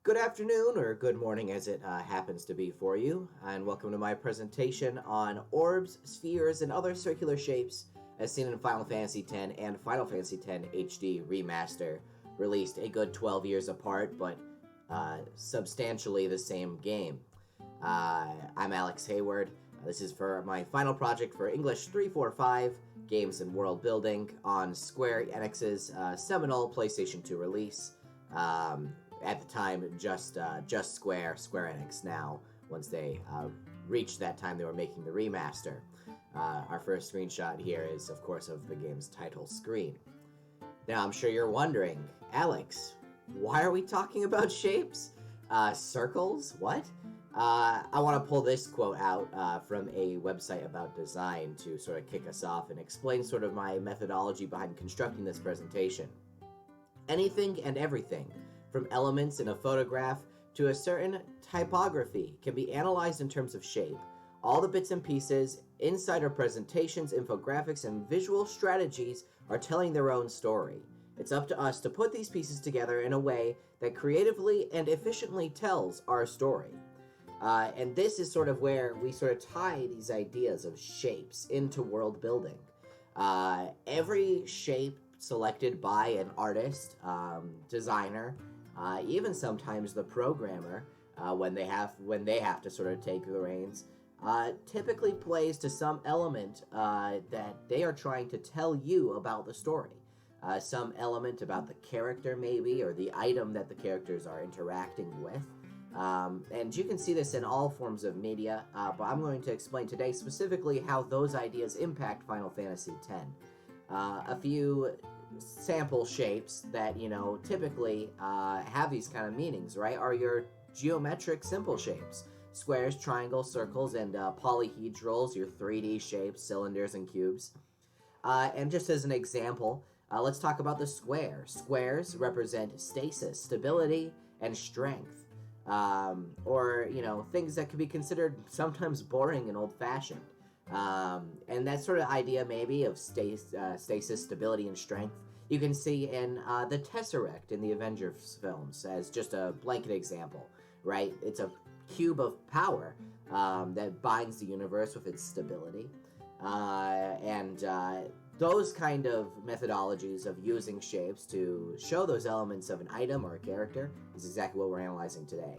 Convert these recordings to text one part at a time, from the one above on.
Good afternoon, or good morning as it happens to be for you, and welcome to my presentation on orbs, spheres, and other circular shapes as seen in Final Fantasy X and Final Fantasy X HD Remaster, released a good 12 years apart, but substantially the same game. I'm Alex Hayward. This is for my final project for English 345, Games and Worldbuilding, on Square Enix's seminal PlayStation 2 release. At the time, just Square Enix now. Once they reached that time, they were making the remaster. Our first screenshot here is, of course, of the game's title screen. Now, I'm sure you're wondering, Alex, why are we talking about shapes? Circles? What? I want to pull this quote out from a website about design to sort of kick us off and explain sort of my methodology behind constructing this presentation. Anything and everything, from elements in a photograph to a certain typography, can be analyzed in terms of shape. All the bits and pieces, insider presentations, infographics, and visual strategies are telling their own story. It's up to us to put these pieces together in a way that creatively and efficiently tells our story. And this is sort of where we sort of tie these ideas of shapes into world building. Every shape selected by an artist, designer, even sometimes the programmer, when they have to sort of take the reins, typically plays to some element that they are trying to tell you about the story. Some element about the character, maybe, or the item that the characters are interacting with. And you can see this in all forms of media, but I'm going to explain today specifically how those ideas impact Final Fantasy X. A few sample shapes that, typically have these kind of meanings, right, are your geometric simple shapes. Squares, triangles, circles, and polyhedrals, your 3D shapes, cylinders, and cubes. And just as an example, let's talk about the square. Squares represent stasis, stability, and strength. Or, things that could be considered sometimes boring and old-fashioned. And that sort of idea, maybe, of stasis, stability, and strength, you can see in the Tesseract in the Avengers films as just a blanket example, right? It's a cube of power that binds the universe with its stability. And those kind of methodologies of using shapes to show those elements of an item or a character is exactly what we're analyzing today.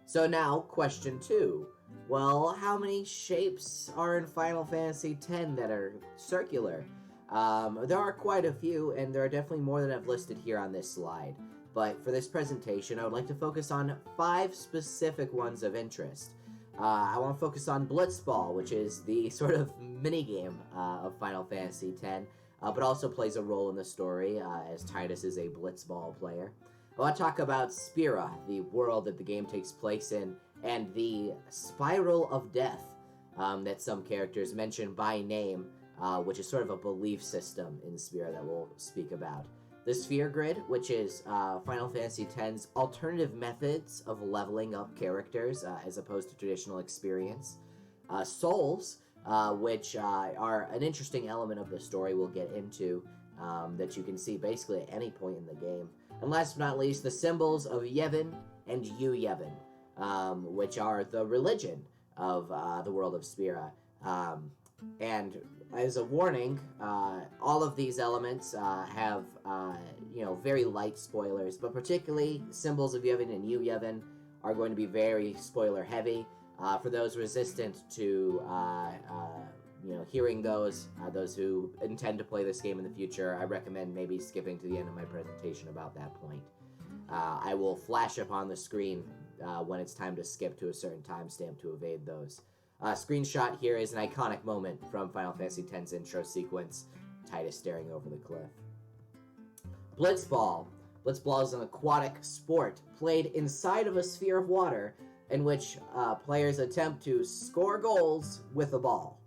So now, question 2. Well, how many shapes are in Final Fantasy X that are circular? There are quite a few, and there are definitely more than I've listed here on this slide. But for this presentation, I would like to focus on 5 specific ones of interest. I want to focus on Blitzball, which is the sort of minigame of Final Fantasy X, but also plays a role in the story, as Titus is a Blitzball player. I want to talk about Spira, the world that the game takes place in, and the Spiral of Death that some characters mention by name, which is sort of a belief system in Spira that we'll speak about. The Sphere Grid, which is Final Fantasy X's alternative methods of leveling up characters as opposed to traditional experience. Souls, which are an interesting element of the story we'll get into, that you can see basically at any point in the game. And last but not least, the symbols of Yevin and You Yevin, which are the religion of the world of Spira. And as a warning, all of these elements have, very light spoilers, but particularly symbols of Yevin and You Yevin are going to be very spoiler heavy. For those resistant to, hearing those who intend to play this game in the future, I recommend maybe skipping to the end of my presentation about that point. I will flash up on the screen when it's time to skip to a certain timestamp to evade those. Screenshot here is an iconic moment from Final Fantasy X's intro sequence, Titus staring over the cliff. Blitzball. Blitzball is an aquatic sport played inside of a sphere of water in which players attempt to score goals with a ball.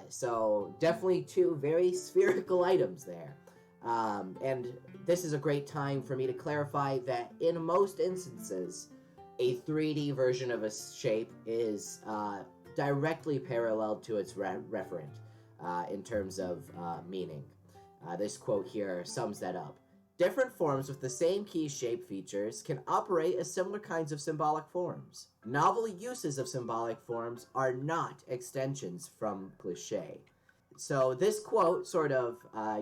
So definitely 2 very spherical items there. And this is a great time for me to clarify that in most instances, a 3D version of a shape is directly parallel to its referent in terms of meaning. This quote here sums that up. Different forms with the same key shape features can operate as similar kinds of symbolic forms. Novel uses of symbolic forms are not extensions from cliché. So this quote sort of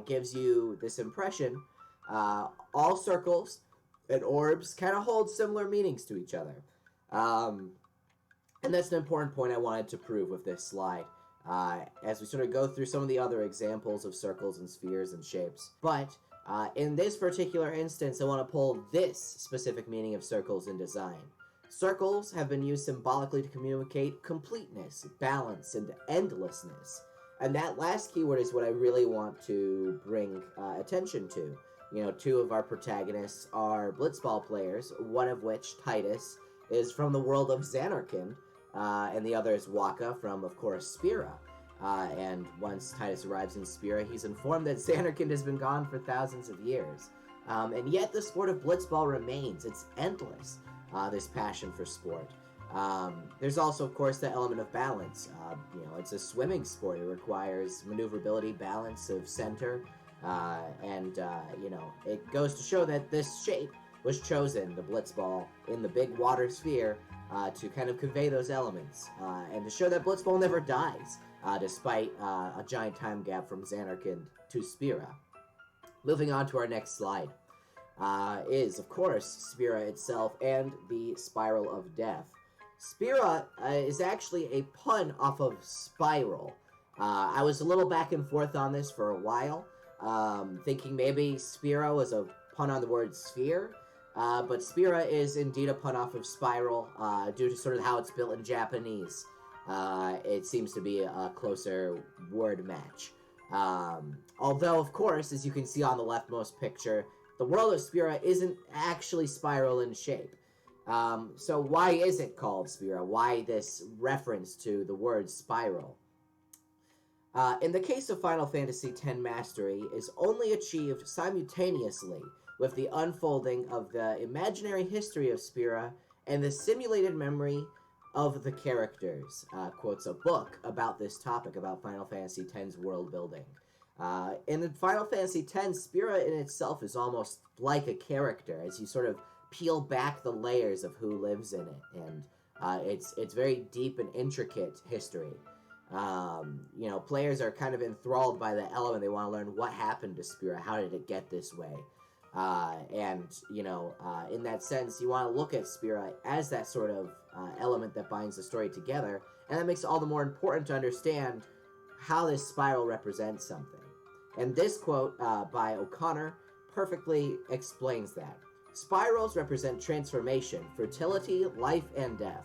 gives you this impression. All circles and orbs kind of hold similar meanings to each other. And that's an important point I wanted to prove with this slide. As we sort of go through some of the other examples of circles and spheres and shapes. But in this particular instance, I want to pull this specific meaning of circles in design. Circles have been used symbolically to communicate completeness, balance, and endlessness. And that last keyword is what I really want to bring attention to. You know, two of our protagonists are Blitzball players, one of which, Titus, is from the world of Xanarkand, and the other is Waka from, of course, Spira. And once Titus arrives in Spira, he's informed that Xanarkand has been gone for thousands of years. And yet the sport of Blitzball remains. It's endless, this passion for sport. There's also, of course, the element of balance. You know, it's a swimming sport. It requires maneuverability, balance of center, and you know, it goes to show that this shape was chosen, the Blitzball, in the big water sphere, to kind of convey those elements, and to show that Blitzball never dies, despite a giant time gap from Xanarkand to Spira. Moving on to our next slide, is, of course, Spira itself and the Spiral of Death. Spira is actually a pun off of spiral. I was a little back and forth on this for a while, thinking maybe Spira was a pun on the word sphere, but Spira is indeed a pun off of spiral, due to sort of how it's built in Japanese. It seems to be a closer word match. Although, of course, as you can see on the leftmost picture, the world of Spira isn't actually spiral in shape. So why is it called Spira? Why this reference to the word spiral? In the case of Final Fantasy X Mastery, is only achieved simultaneously with the unfolding of the imaginary history of Spira and the simulated memory of the characters. Quotes a book about this topic, about Final Fantasy X's world building. In Final Fantasy X, Spira in itself is almost like a character, as you sort of peel back the layers of who lives in it, and it's very deep and intricate history. You know, players are kind of enthralled by the element. They want to learn what happened to Spira, how did it get this way, and you know, in that sense, you want to look at Spira as that sort of element that binds the story together, and that makes it all the more important to understand how this spiral represents something. And this quote by O'Connor perfectly explains that. Spirals represent transformation, fertility, life, and death.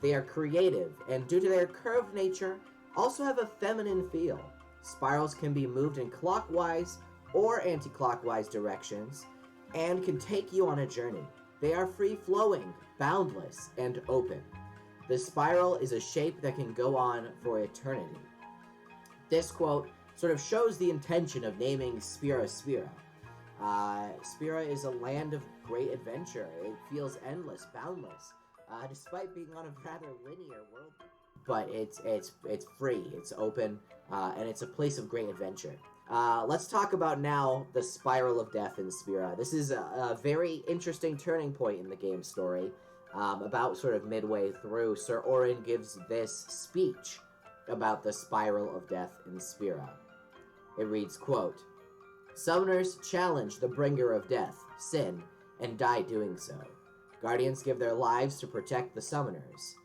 They are creative, and due to their curved nature, also have a feminine feel. Spirals can be moved in clockwise or anti-clockwise directions, and can take you on a journey. They are free-flowing, boundless, and open. The spiral is a shape that can go on for eternity. This quote sort of shows the intention of naming Spira Spira. Spira is a land of great adventure. It feels endless, boundless, despite being on a rather linear world. But it's free, it's open, and it's a place of great adventure. Let's talk about now the Spiral of Death in Spira. This is a very interesting turning point in the game's story. About sort of midway through, Sir Orin gives this speech about the Spiral of Death in Spira. It reads, quote, "Summoners challenge the bringer of death, sin, and die doing so. Guardians give their lives to protect the summoners.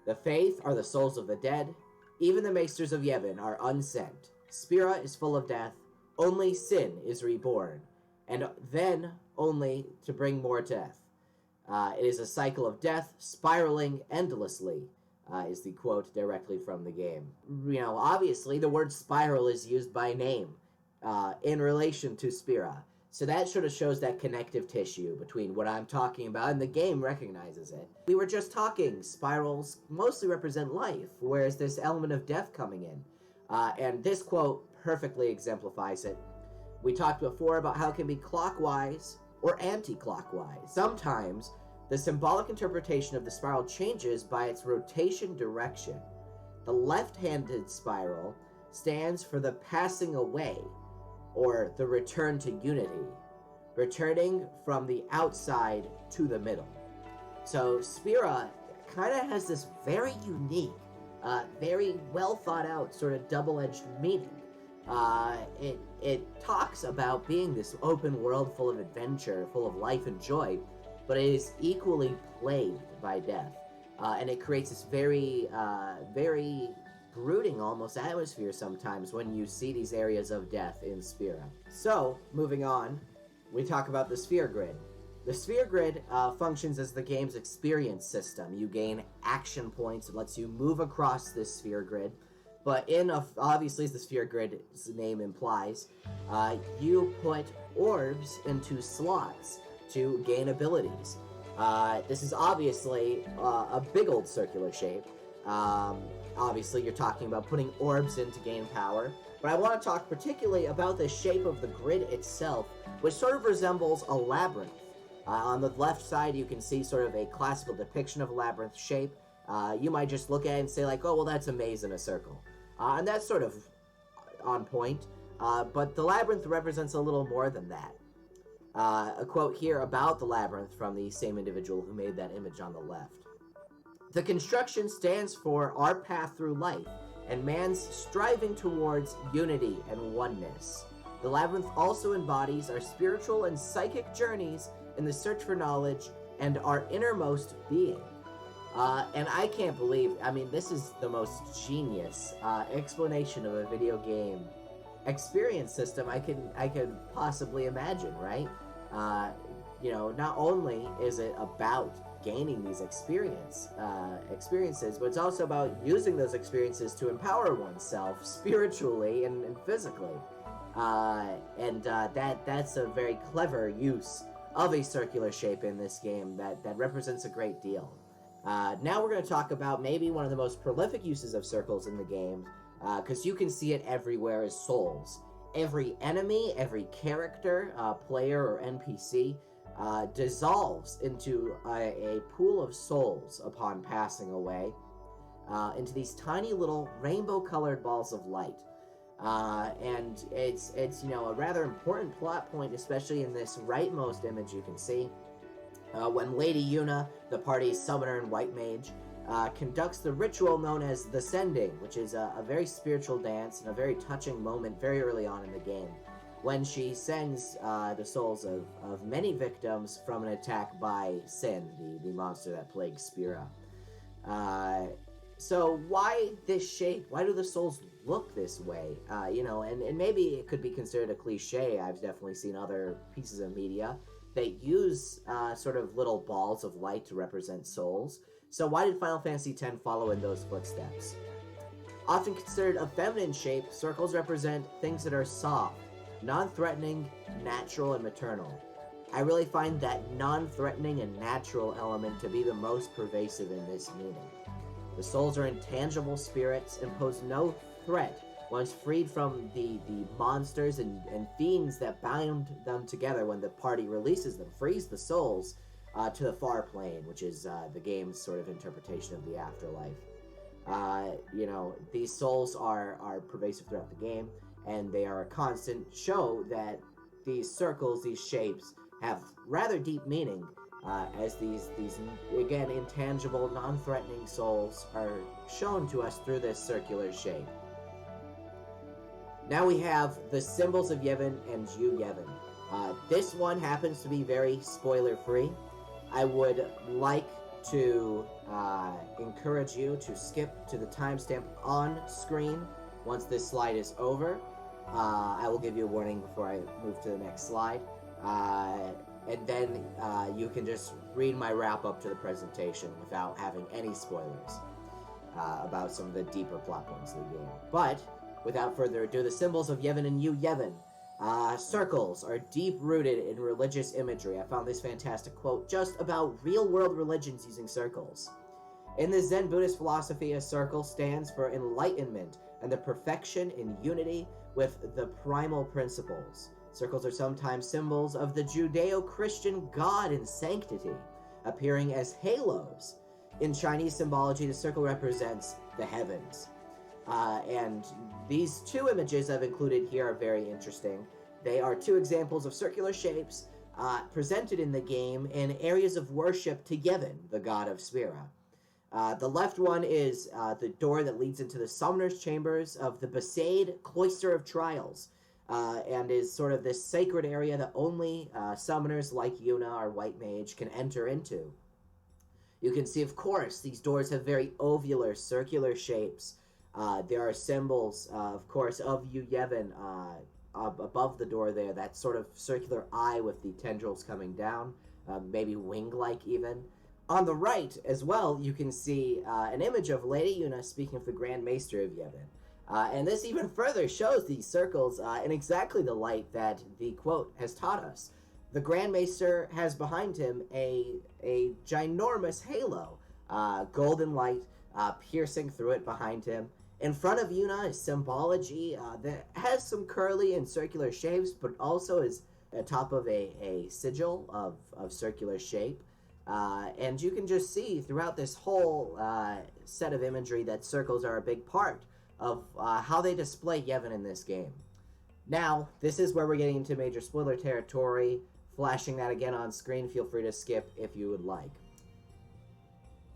The Faith are the souls of the dead. Even the Maesters of Yevin are unsent. Spira is full of death. Only sin is reborn, and then only to bring more death. It is a cycle of death, spiraling endlessly," is the quote directly from the game. You know, obviously, the word spiral is used by name in relation to Spira. So that sort of shows that connective tissue between what I'm talking about, and the game recognizes it. We were just talking, spirals mostly represent life, whereas this element of death coming in. And this quote perfectly exemplifies it. We talked before about how it can be clockwise or anti-clockwise. Sometimes, the symbolic interpretation of the spiral changes by its rotation direction. The left-handed spiral stands for the passing away, or the return to unity, returning from the outside to the middle. So Spira kind of has this very unique, very well thought out sort of double-edged meaning. It talks about being this open world full of adventure, full of life and joy, but it is equally plagued by death. And it creates this very, very brooding almost atmosphere sometimes when you see these areas of death in Spira. So, moving on, we talk about the Sphere Grid. The Sphere Grid functions as the game's experience system. You gain action points. It lets you move across this Sphere Grid. But obviously, as the Sphere Grid's name implies, you put orbs into slots to gain abilities. This is obviously a big old circular shape. Obviously, you're talking about putting orbs in to gain power. But I want to talk particularly about the shape of the grid itself, which sort of resembles a labyrinth. On the left side, you can see sort of a classical depiction of a labyrinth shape. You might just look at it and say, like, oh, well, that's a maze in a circle. And that's sort of on point. But the labyrinth represents a little more than that. A quote here about the labyrinth from the same individual who made that image on the left. The construction stands for our path through life and man's striving towards unity and oneness. The labyrinth also embodies our spiritual and psychic journeys in the search for knowledge and our innermost being. And I can't believe, I mean, this is the most genius explanation of a video game experience system I could possibly imagine, right? You know, not only is it about gaining these experiences, but it's also about using those experiences to empower oneself spiritually and physically. That's a very clever use of a circular shape in this game that represents a great deal. Now we're going to talk about maybe one of the most prolific uses of circles in the game, because you can see it everywhere as souls. Every enemy, every character, player, or NPC dissolves into a pool of souls upon passing away, into these tiny little rainbow-colored balls of light. And it's you know, a rather important plot point, especially in this rightmost image you can see. When Lady Yuna, the party's summoner and white mage, conducts the ritual known as the Sending, which is a very spiritual dance and a very touching moment very early on in the game, when she sends the souls of many victims from an attack by Sin, the monster that plagues Spira. So why this shape? Why do the souls look this way? You know, and maybe it could be considered a cliche. I've definitely seen other pieces of media that use sort of little balls of light to represent souls. So why did Final Fantasy X follow in those footsteps? Often considered a feminine shape, circles represent things that are soft, non-threatening, natural, and maternal. I really find that non-threatening and natural element to be the most pervasive in this meaning. The souls are intangible spirits and pose no threat once freed from the monsters and fiends that bound them together when the party releases them, frees the souls to the far plane, which is the game's sort of interpretation of the afterlife. You know, these souls are pervasive throughout the game, and they are a constant show that these circles, these shapes, have rather deep meaning, as these again, intangible, non-threatening souls are shown to us through this circular shape. Now we have the symbols of Yevin and You Yevin. This one happens to be very spoiler-free. I would like to encourage you to skip to the timestamp on screen once this slide is over. I will give you a warning before I move to the next slide. And then you can just read my wrap-up to the presentation without having any spoilers about some of the deeper plot points of the game. But, without further ado, the symbols of Yevin and You Yevin. Circles are deep-rooted in religious imagery. I found this fantastic quote just about real-world religions using circles. In the Zen Buddhist philosophy, a circle stands for enlightenment and the perfection in unity with the primal principles. Circles are sometimes symbols of the Judeo-Christian God and sanctity, appearing as halos. In Chinese symbology, the circle represents the heavens. And these two images I've included here are very interesting. They are two examples of circular shapes presented in the game in areas of worship to Yevin, the god of Spira. The left one is the door that leads into the Summoner's Chambers of the Besaid Cloister of Trials, and is sort of this sacred area that only summoners like Yuna, our white mage, can enter into. You can see, of course, these doors have very ovular, circular shapes. There are symbols, of course, of You Yevin above the door there, that sort of circular eye with the tendrils coming down, maybe wing-like even. On the right, as well, you can see an image of Lady Yuna speaking of the Grand Maester of Yevin. And this even further shows these circles in exactly the light that the quote has taught us. The Grand Maester has behind him a ginormous halo, golden light piercing through it behind him. In front of Yuna is symbology that has some curly and circular shapes, but also is atop of a sigil of circular shape. And you can just see throughout this whole set of imagery that circles are a big part of how they display Yevin in this game. Now, this is where we're getting into major spoiler territory. Flashing that again on screen, feel free to skip if you would like.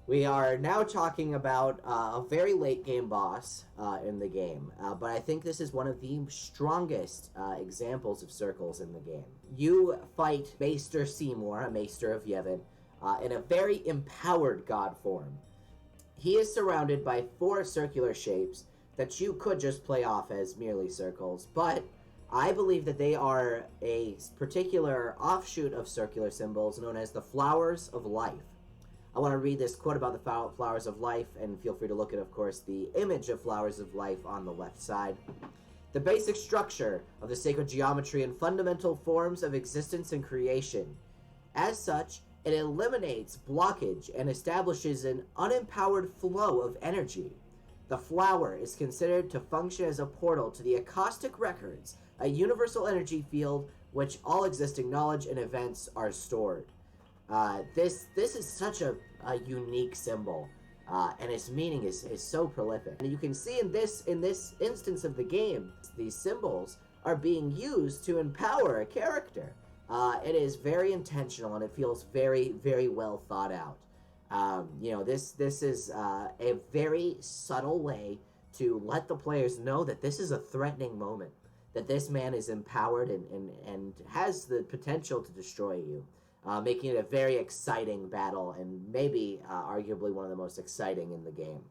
We are now talking about a very late game boss in the game, but I think this is one of the strongest examples of circles in the game. You fight Maester Seymour, a Maester of Yevin, in a very empowered god form. He is surrounded by 4 circular shapes that you could just play off as merely circles, but I believe that they are a particular offshoot of circular symbols known as the Flowers of Life. I want to read this quote about the Flowers of Life, and feel free to look at, of course, the image of Flowers of Life on the left side. The basic structure of the sacred geometry and fundamental forms of existence and creation. As such, it eliminates blockage and establishes an unempowered flow of energy. The flower is considered to function as a portal to the acoustic records, a universal energy field which all existing knowledge and events are stored. This is such a unique symbol, and its meaning is so prolific. And you can see in this instance of the game, these symbols are being used to empower a character. It is very intentional, and it feels very, very well thought out. This is a very subtle way to let the players know that this is a threatening moment, that this man is empowered and has the potential to destroy you, making it a very exciting battle, and maybe arguably one of the most exciting in the game.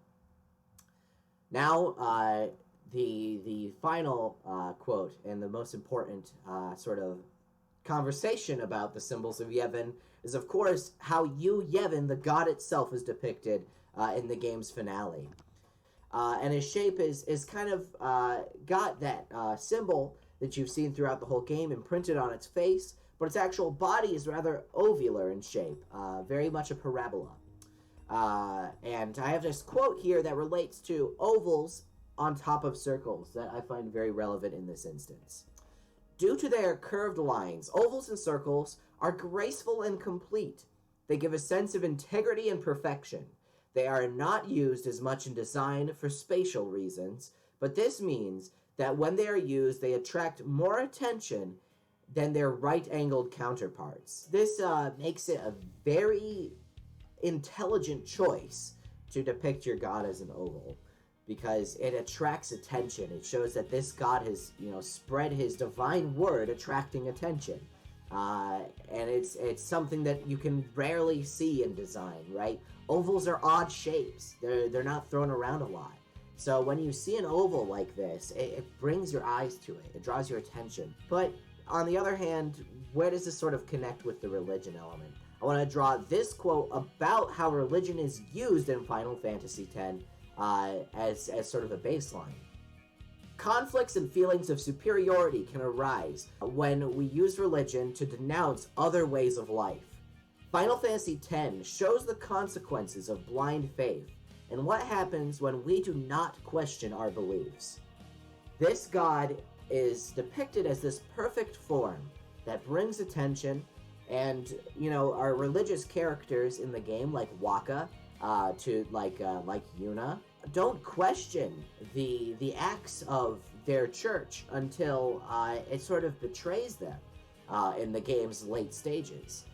Now, the final quote and the most important sort of conversation about the symbols of Yevin is, of course, how You Yevin, the god itself, is depicted in the game's finale. And his shape is kind of got that symbol that you've seen throughout the whole game imprinted on its face, but its actual body is rather ovular in shape, very much a parabola. And I have this quote here that relates to ovals on top of circles that I find very relevant in this instance. Due to their curved lines, ovals and circles are graceful and complete. They give a sense of integrity and perfection. They are not used as much in design for spatial reasons, but this means that when they are used, they attract more attention than their right-angled counterparts. This makes it a very intelligent choice to depict your god as an oval, because it attracts attention. It shows that this god has, spread his divine word, attracting attention. And it's something that you can rarely see in design, right? Ovals are odd shapes. They're not thrown around a lot. So when you see an oval like this, it brings your eyes to it. It draws your attention. But on the other hand, where does this sort of connect with the religion element? I want to draw this quote about how religion is used in Final Fantasy X as sort of a baseline. Conflicts and feelings of superiority can arise when we use religion to denounce other ways of life. Final Fantasy X shows the consequences of blind faith and what happens when we do not question our beliefs. This god is depicted as this perfect form that brings attention, and our religious characters in the game, like Wakka, like Yuna, don't question the acts of their church until it sort of betrays them. in the game's late stages.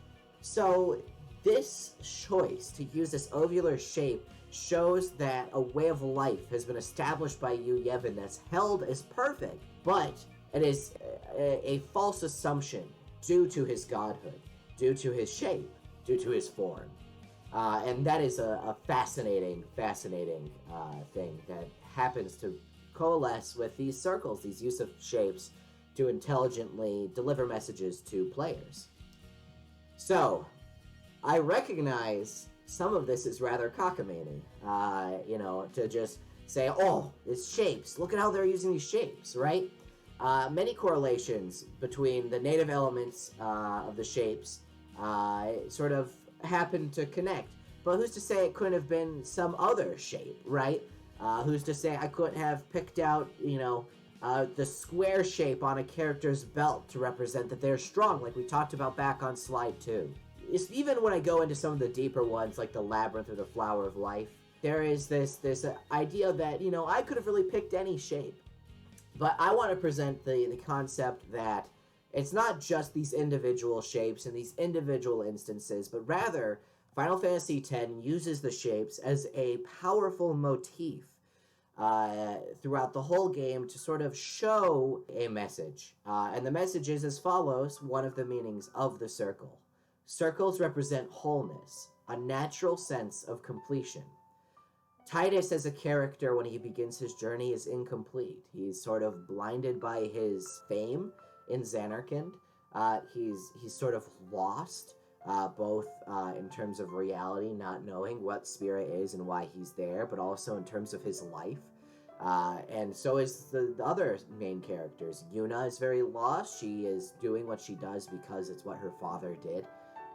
So this choice to use this ovular shape shows that a way of life has been established by You Yevin that's held as perfect, but it is a false assumption due to his godhood, due to his shape, due to his form. And that is a fascinating thing that happens to coalesce with these circles, these use of shapes to intelligently deliver messages to players. So, I recognize some of this is rather cockamamie, to just say, oh, it's shapes. Look at how they're using these shapes, right? Many correlations between the native elements of the shapes sort of happen to connect. But who's to say it couldn't have been some other shape, right? Who's to say I couldn't have picked out, the square shape on a character's belt to represent that they're strong, like we talked about back on slide 2. Even when I go into some of the deeper ones, like the Labyrinth or the Flower of Life, there is this idea that, I could have really picked any shape. But I want to present the concept that it's not just these individual shapes and these individual instances, but rather Final Fantasy X uses the shapes as a powerful motif throughout the whole game to sort of show a message. And the message is as follows, one of the meanings of the circle. Circles represent wholeness, a natural sense of completion. Titus as a character when he begins his journey is incomplete. He's sort of blinded by his fame in Zanarkand. He's sort of lost, both in terms of reality, not knowing what Spira is and why he's there, but also in terms of his life. And so is the other main characters. Yuna is very lost. She is doing what she does because it's what her father did,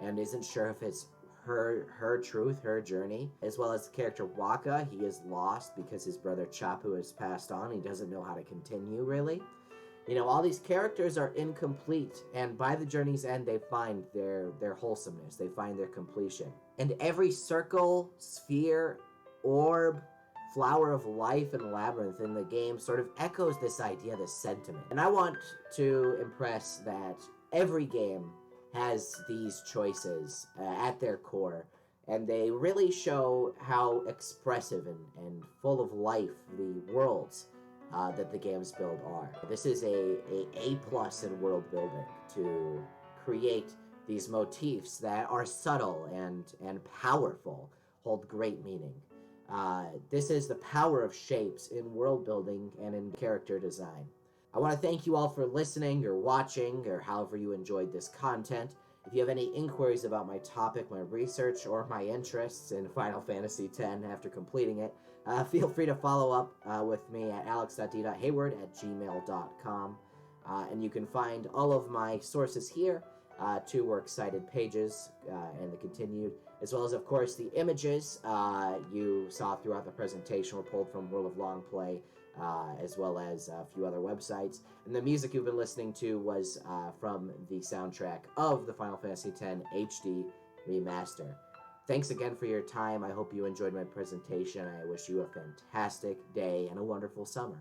and isn't sure if it's her truth, her journey. As well as the character Waka, he is lost because his brother Chapu has passed on. He doesn't know how to continue, really. All these characters are incomplete, and by the journey's end, they find their wholesomeness. They find their completion. And every circle, sphere, orb, flower of life, and labyrinth in the game sort of echoes this idea, this sentiment. And I want to impress that every game has these choices at their core, and they really show how expressive and full of life the worlds that the games build are. This is a plus in world building, to create these motifs that are subtle and powerful, hold great meaning. This is the power of shapes in world building and in character design. I want to thank you all for listening or watching or however you enjoyed this content. If you have any inquiries about my topic, my research, or my interests in Final Fantasy X after completing it, feel free to follow up with me at alex.d.hayward@gmail.com. And you can find all of my sources here, 2 works cited pages, and the continued, as well as, of course, the images you saw throughout the presentation were pulled from World of Long Play, as well as a few other websites. And the music you've been listening to was from the soundtrack of the Final Fantasy X HD Remaster. Thanks again for your time. I hope you enjoyed my presentation. I wish you a fantastic day and a wonderful summer.